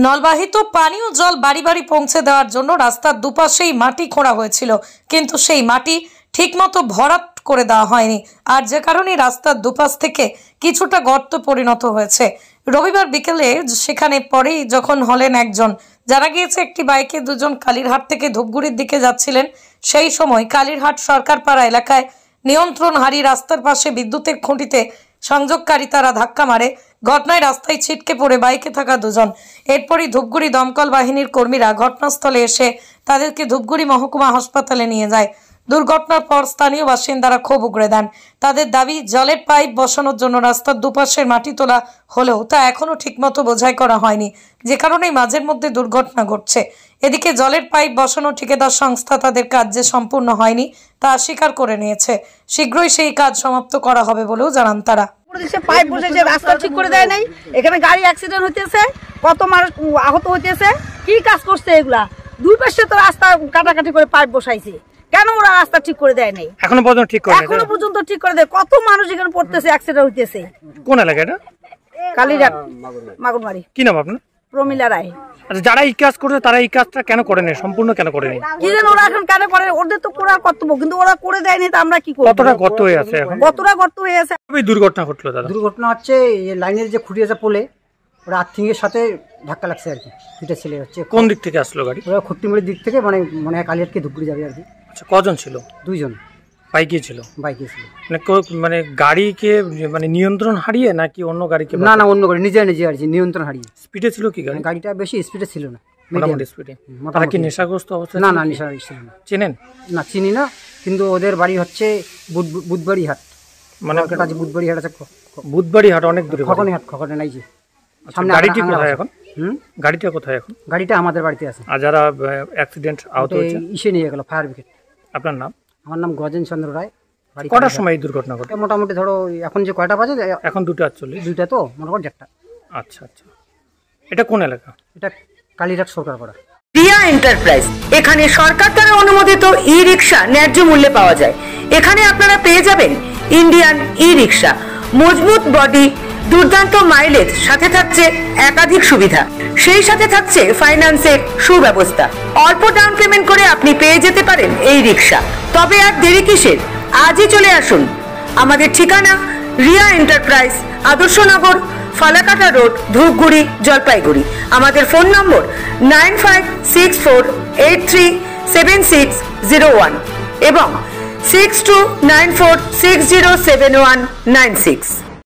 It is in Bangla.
নলবাহিত পানীয় জল বাড়ি বাড়ি পৌঁছে দেওয়ার জন্য রাস্তার দুপাশেই মাটি খোঁড়া হয়েছিল, কিন্তু সেই মাটি ঠিকমতো ভরাট করে দেওয়া হয়নি, আর যে কারণে রাস্তার দুপাশ থেকে কিছুটা গর্ত পরিণত হয়েছে। রবিবার বিকেলে সেখানে পরেই যখন হলেন একজন, জানা গিয়েছে একটি বাইকে দুজন কালীরহাট থেকে ধূপগুড়ির দিকে যাচ্ছিলেন। সেই সময় কালীরহাট সরকারপাড়া এলাকায় নিয়ন্ত্রণ হারিয়ে রাস্তার পাশে বিদ্যুতের খুঁটিতে সংযোগকারী তারা ধাক্কা মারে। ঘটনায় রাস্তায় ছিটকে পড়ে বাইকে থাকা দুজন। এরপরই ধূপগুড়ি দমকল বাহিনীর কর্মীরা ঘটনাস্থলে এসে তাদেরকে ধূপগুড়ি মহকুমা হাসপাতালে নিয়ে যায়। দুর্ঘটনার পর স্থানীয় বাসিন্দারা ক্ষোভ উগড়ে দেন। তাদের দাবি, জলের পাইপ বসানোর জন্য রাস্তার দুপাশের মাটি তোলা হলেও তা এখনও ঠিকমতো বোঝাই করা হয়নি, যে কারণেই মাঝের মধ্যে দুর্ঘটনা ঘটছে। এদিকে জলের পাইপ বসানো ঠিকাদার সংস্থা তাদের কাজ যে সম্পূর্ণ হয়নি তা স্বীকার করে নিয়েছে। শীঘ্রই সেই কাজ সমাপ্ত করা হবে বলেও জানান তারা। পাইপ বসেছে, রাস্তা ঠিক করে দেয় নাই, এখানে গাড়ি অ্যাক্সিডেন্ট হইতেছে, কত মানুষ আহত হইতেছে। কি কাজ করছে এগুলা? দুই পাশে তো রাস্তা কাটাকাটি করে পাইপ বসাইছে, কেন ওরা রাস্তা ঠিক করে দেয় নাই? এখনো পর্যন্ত ঠিক করে দেয়। কত মানুষ এখানে পড়তেছে, অ্যাক্সিডেন্ট হইতেছে। কোন এলাকা এটা? কালীরহাট মাগুরমারি। কি নাম আপনার? প্রমিলা রায়। আচ্ছা, যারা এই কাজ করছে তারা এই কাজটা কেন করে নেই, সম্পূর্ণ কেন করে নেই? কি জানো ওরা এখন কেন করে? ওদের তো করার কর্তব্য, কিন্তু ওরা করে দেয়নি, তা আমরা কি করব? কতটা গর্ত হয়ে আছে এখন? কতটা গর্ত হয়ে আছে। এই দুর্ঘটনা ঘটলো দাদা? দুর্ঘটনা হচ্ছে লাইনের যে খুঁটি আছে পোলে, ওরা আর্থিংয়ের সাথে ধাক্কা লাগছে আর কি। দুইটা ছেলে হচ্ছে। কোন দিক থেকে আসলো গাড়ি? ওরা খুঁটিমুড়ির দিক থেকে, মানে মনে হয় কালীরহাটকে ধূপগুড়ি যাবে আর কি। আচ্ছা, কজন ছিল? দুইজন। বাইকে ছিল? বাইকে ছিল। মানে গাড়িকে মানে নিয়ন্ত্রণ হারিয়ে নাকি অন্য গাড়িকে? না না, অন্য গাড়ি নিজে আর কি নিয়ন্ত্রণ হারিয়ে। স্পিডে ছিল কি গাড়ি? গাড়িটা বেশি স্পিডে ছিল না, মোটামুটি স্পিডে। তারা কি নেশাগ্রস্ত অবস্থায়? না না, নেশা ছিল না। চেনেন? না, চিনি না, কিন্তু ওদের বাড়ি হচ্ছে বুধবাড়ি হাট। মানে বুধবাড়ি হাট আছে। বুধবাড়ি হাট অনেক দূরে? খকনে হাট, খকনে নাই যে সামনে। গাড়িটি কোথায় এখন? গাড়িটা কোথায় এখন? গাড়িটা আমাদের বাড়িতে আছে। আর যারা অ্যাক্সিডেন্ট আহত হয়েছে ইসে নিয়ে গেল ফায়ার ব্রিগেড। আপনার নাম? আমার নাম গজেন চন্দ্র রায়। কটার সময় এই দুর্ঘটনা ঘটে? মোটামুটি ধরো এখন যে কয়টা বাজে? এখন 2:48। দুইটা তো মোটামুটি একটা। আচ্ছা আচ্ছা, এটা কোন এলাকা? এটা কালীরহাট সরকারপাড়া। রিয়া এন্টারপ্রাইজ, এখানে সরকার দ্বারা অনুমোদিত ই রিক্সা ন্যায্য মূল্যে পাওয়া যায়। এখানে আপনারা পেয়ে যাবেন ইন্ডিয়ান ই রিক্সা, মজবুত বডি, দুর্দান্ত মাইলেজ, সাথে থাকছে একাধিক সুবিধা। সেই সাথে থাকছে ফাইন্যান্সের সুব্যবস্থা। অল্প ডাউন পেমেন্ট করে আপনি পেয়ে যেতে পারেন এই রিক্সা। তবে আর দেরি কিসের? আজই চলে আসুন। আমাদের ঠিকানা রিয়া এন্টারপ্রাইজ, আদর্শনগর, ফালাকাটা রোড, ধূপগুড়ি, জলপাইগুড়ি। আমাদের ফোন নম্বর 9564837601 এবং 6294607196।